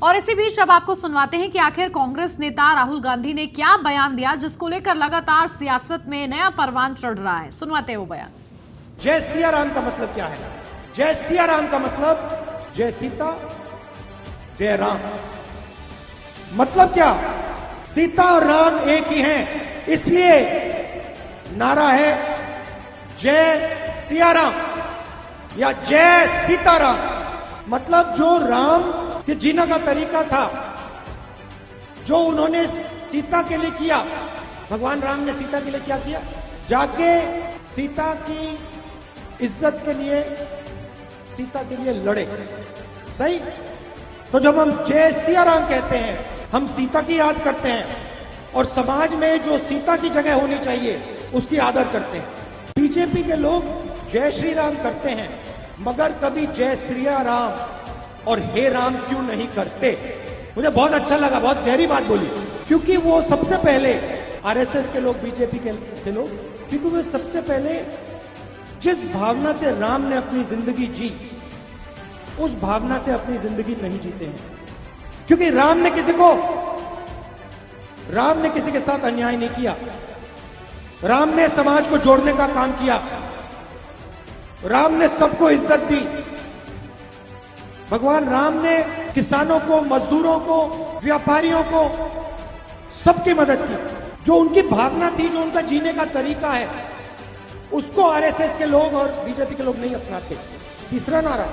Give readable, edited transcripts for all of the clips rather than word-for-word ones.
और इसी बीच अब आपको सुनवाते हैं कि आखिर कांग्रेस नेता राहुल गांधी ने क्या बयान दिया, जिसको लेकर लगातार सियासत में नया परवान चढ़ रहा है। सुनवाते हैं वो बयान। जय सिया राम का मतलब क्या है? जय सिया राम का मतलब जय सीता जय राम। मतलब क्या? सीता और राम एक ही हैं, इसलिए नारा है जय सिया राम या जय सीताराम। मतलब जो राम के जीने का तरीका था, जो उन्होंने सीता के लिए किया, भगवान राम ने सीता के लिए क्या किया? जाके सीता की इज्जत के लिए, सीता के लिए लड़े। सही? तो जब हम जय सिया राम कहते हैं, हम सीता की याद करते हैं और समाज में जो सीता की जगह होनी चाहिए उसकी आदर करते हैं। बीजेपी के लोग जय श्री राम करते हैं, मगर कभी जय श्री राम और हे राम क्यों नहीं करते? मुझे बहुत अच्छा लगा, बहुत गहरी बात बोली, क्योंकि वो सबसे पहले आरएसएस के लोग, बीजेपी के लोग, क्योंकि वो सबसे पहले जिस भावना से राम ने अपनी जिंदगी जी, उस भावना से अपनी जिंदगी नहीं जीते हैं। क्योंकि राम ने किसी के साथ अन्याय नहीं किया। राम ने समाज को जोड़ने का काम किया। राम ने सबको इज्जत दी। भगवान राम ने किसानों को, मजदूरों को, व्यापारियों को, सबकी मदद की। जो उनकी भावना थी, जो उनका जीने का तरीका है, उसको आरएसएस के लोग और बीजेपी के लोग नहीं अपनाते। तीसरा नारा,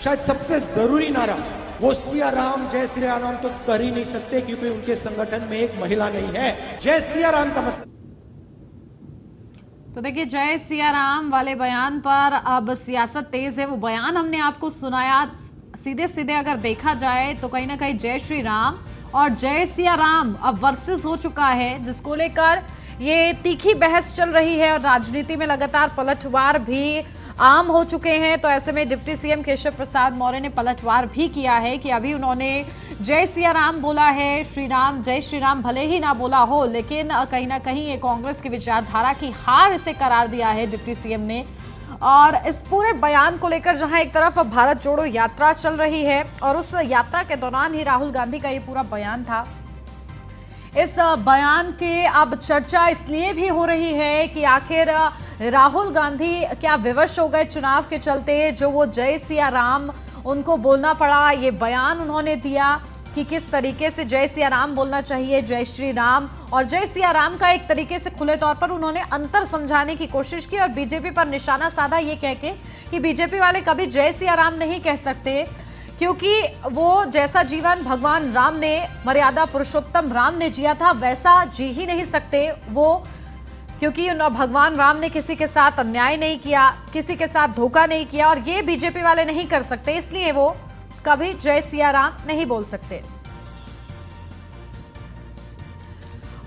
शायद सबसे जरूरी नारा, वो सिया राम, जय श्री राम तो कर ही नहीं सकते, क्योंकि उनके संगठन में एक महिला नहीं है। जय सिया राम का मतलब। तो देखिए, जय सिया राम वाले बयान पर अब सियासत तेज है। वो बयान हमने आपको सुनाया। सीधे सीधे अगर देखा जाए तो कहीं ना कहीं जय श्री राम और जय सिया राम अब वर्सेस हो चुका है, जिसको लेकर ये तीखी बहस चल रही है और राजनीति में लगातार पलटवार भी आम हो चुके हैं। तो ऐसे में डिप्टी सीएम केशव प्रसाद मौर्य ने पलटवार भी किया है कि अभी उन्होंने जय सिया राम बोला है, श्री राम, जय श्री राम भले ही ना बोला हो, लेकिन कहीं ना कहीं ये कांग्रेस की विचारधारा की हार इसे करार दिया है डिप्टी सीएम ने। और इस पूरे बयान को लेकर जहां एक तरफ भारत जोड़ो यात्रा चल रही है और उस यात्रा के दौरान ही राहुल गांधी का ये पूरा बयान था। इस बयान के अब चर्चा इसलिए भी हो रही है कि आखिर राहुल गांधी क्या विवश हो गए चुनाव के चलते, जो वो जय सिया राम उनको बोलना पड़ा। ये बयान उन्होंने दिया कि किस तरीके से जय सिया राम बोलना चाहिए, जय श्री राम और जय सिया राम का एक तरीके से खुले तौर पर उन्होंने अंतर समझाने की कोशिश की और बीजेपी पर निशाना साधा, ये कह के कि बीजेपी वाले कभी जय सिया राम नहीं कह सकते, क्योंकि वो जैसा जीवन भगवान राम ने, मर्यादा पुरुषोत्तम राम ने जिया था, वैसा जी ही नहीं सकते वो, क्योंकि भगवान राम ने किसी के साथ अन्याय नहीं किया, किसी के साथ धोखा नहीं किया और ये बीजेपी वाले नहीं कर सकते, इसलिए वो कभी जय सिया राम नहीं बोल सकते।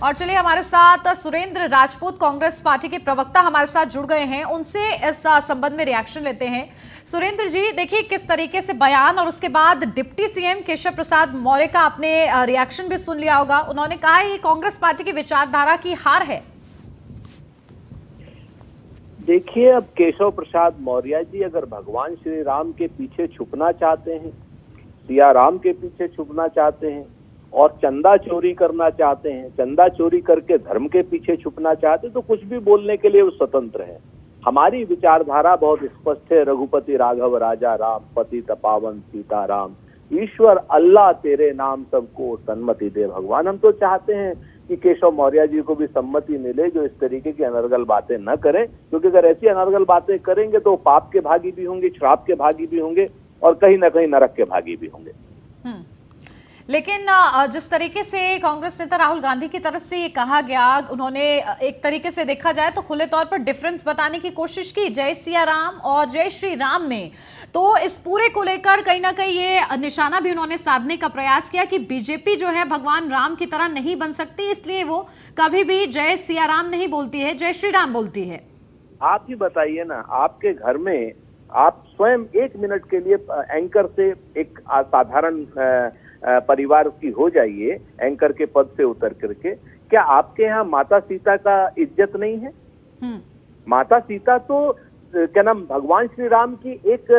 और चलिए, हमारे साथ सुरेंद्र राजपूत, कांग्रेस पार्टी के प्रवक्ता, हमारे साथ जुड़ गए हैं। उनसे इस संबंध में रिएक्शन लेते हैं। सुरेंद्र जी, देखिए किस तरीके से बयान और उसके बाद डिप्टी सीएम केशव प्रसाद मौर्य का आपने रिएक्शन भी सुन लिया होगा। उन्होंने कहा है ये कांग्रेस पार्टी की विचारधारा की हार है। देखिए, अब केशव प्रसाद मौर्य जी अगर भगवान श्री राम के पीछे छुपना चाहते हैं, सिया राम के पीछे छुपना चाहते हैं और चंदा चोरी करना चाहते हैं, चंदा चोरी करके धर्म के पीछे छुपना चाहते हैं, तो कुछ भी बोलने के लिए वो स्वतंत्र है। हमारी विचारधारा बहुत स्पष्ट है। रघुपति राघव राजा राम, पतित पावन सीता राम, ईश्वर अल्लाह तेरे नाम सबको सन्मति दे भगवान। हम तो चाहते हैं कि केशव मौर्य जी को भी सम्मति मिले, जो इस तरीके की अनर्गल बातें न करें, क्योंकि अगर ऐसी अनर्गल बातें करेंगे तो पाप के भागी भी होंगे, श्राप के भागी भी होंगे और कहीं ना कहीं नरक के भागी भी होंगे। लेकिन जिस तरीके से कांग्रेस नेता राहुल गांधी की तरफ से ये कहा गया, उन्होंने एक तरीके से देखा जाए तो खुले तौर पर डिफरेंस बताने की कोशिश की जय सिया राम और जय श्री राम में। तो इस पूरे को लेकर कहीं ना कहीं ये निशाना भी उन्होंने साधने का प्रयास किया कि बीजेपी जो है भगवान राम की तरह नहीं बन सकती, इसलिए वो कभी भी जय सिया राम नहीं बोलती है, जय श्री राम बोलती है। आप ही बताइए ना, आपके घर में आप स्वयं 1 मिनट के लिए एंकर से एक साधारण परिवार की हो जाइए, एंकर के पद से उतर करके, क्या आपके यहाँ माता सीता का इज्जत नहीं है? माता सीता तो क्या नाम भगवान श्री राम की एक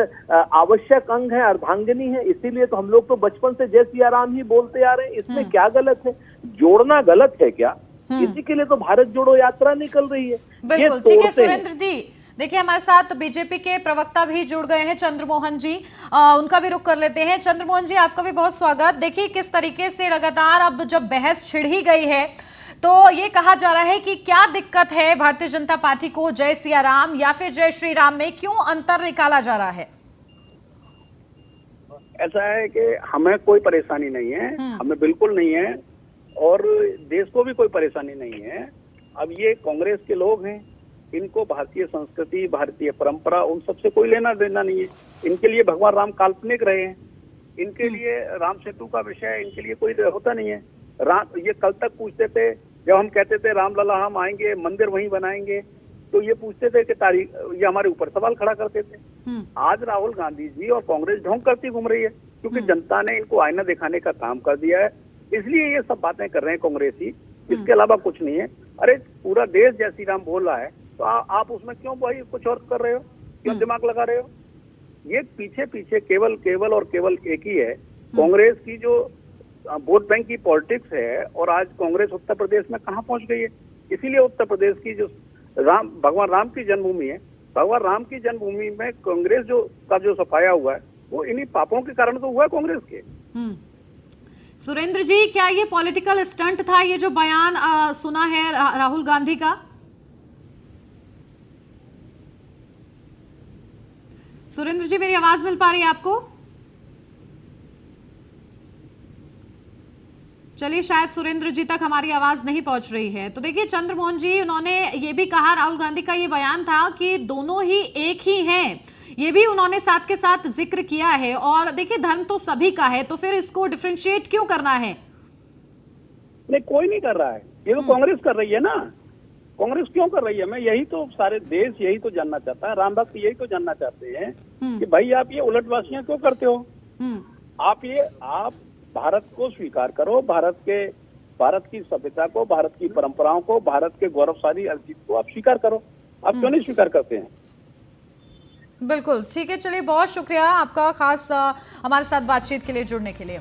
आवश्यक अंग है, अर्धांगिनी है। इसीलिए तो हम लोग तो बचपन से जय सिया राम ही बोलते आ रहे हैं। इसमें क्या गलत है? जोड़ना गलत है क्या? इसी के लिए तो भारत जोड़ो यात्रा निकल रही है। बिल्कुल ठीक है सुरेंद्र जी। देखिए हमारे साथ बीजेपी के प्रवक्ता भी जुड़ गए हैं, चंद्रमोहन जी, उनका भी रुख कर लेते हैं। चंद्रमोहन जी, आपका भी बहुत स्वागत। देखिए किस तरीके से लगातार अब जब बहस छिड़ ही गई है तो ये कहा जा रहा है कि क्या दिक्कत है भारतीय जनता पार्टी को जय सिया राम या फिर जय श्री राम में, क्यों अंतर निकाला जा रहा है? ऐसा है कि हमें कोई परेशानी नहीं है, हमें बिल्कुल नहीं है, और देश को भी कोई परेशानी नहीं है। अब ये कांग्रेस के लोग हैं, इनको भारतीय संस्कृति, भारतीय परंपरा, उन सबसे कोई लेना देना नहीं है। इनके लिए भगवान राम काल्पनिक रहे हैं, इनके लिए राम सेतु का विषय इनके लिए कोई होता नहीं है। राम, ये कल तक पूछते थे, जब हम कहते थे रामलला हम आएंगे, मंदिर वहीं बनाएंगे, तो ये पूछते थे कि तारीख, ये हमारे ऊपर सवाल खड़ा करते थे। आज राहुल गांधी जी और कांग्रेस ढोंग करती घूम रही है, क्योंकि जनता ने इनको आईना दिखाने का काम कर दिया है, इसलिए ये सब बातें कर रहे हैं कांग्रेसी, इसके अलावा कुछ नहीं है। अरे पूरा देश जय श्री राम बोल रहा है, तो आप उसमें क्यों भाई कुछ और कर रहे हो, क्यों दिमाग लगा रहे हो? ये पीछे पीछे केवल और केवल एक ही है, कांग्रेस की जो वोट बैंक की पॉलिटिक्स है। और आज कांग्रेस उत्तर प्रदेश में कहां पहुंच गई है? इसीलिए उत्तर प्रदेश की जो भगवान राम की जन्मभूमि है, भगवान राम की जन्मभूमि में कांग्रेस जो सफाया हुआ है, वो इन्हीं पापों के कारण तो हुआ है कांग्रेस के। सुरेंद्र जी, क्या ये पॉलिटिकल स्टंट था, ये जो बयान सुना है राहुल गांधी का? सुरेंद्र जी, मेरी आवाज मिल पा रही है आपको? चलिए, शायद सुरेंद्र जी तक हमारी आवाज नहीं पहुंच रही है। तो देखिए चंद्रमोहन जी, उन्होंने ये भी कहा, राहुल गांधी का ये बयान था कि दोनों ही एक ही हैं, ये भी उन्होंने साथ के साथ जिक्र किया है। और देखिए धर्म तो सभी का है, तो फिर इसको डिफरेंशिएट क्यों करना है? नहीं, कोई नहीं कर रहा है, ये तो कांग्रेस कर रही है ना। कांग्रेस क्यों कर रही है? मैं यही तो, सारे देश यही तो जानना चाहता है, राम भक्त यही तो जानना चाहते हैं कि भाई आप ये उलटवासियां क्यों करते हो? आप भारत को स्वीकार करो, भारत की सभ्यता को, भारत की परंपराओं को, भारत के गौरवशाली अर्जित को आप स्वीकार करो। आप क्यों नहीं स्वीकार करते हैं? बिल्कुल ठीक है, चलिए बहुत शुक्रिया आपका खास हमारे साथ बातचीत के लिए जुड़ने के लिए।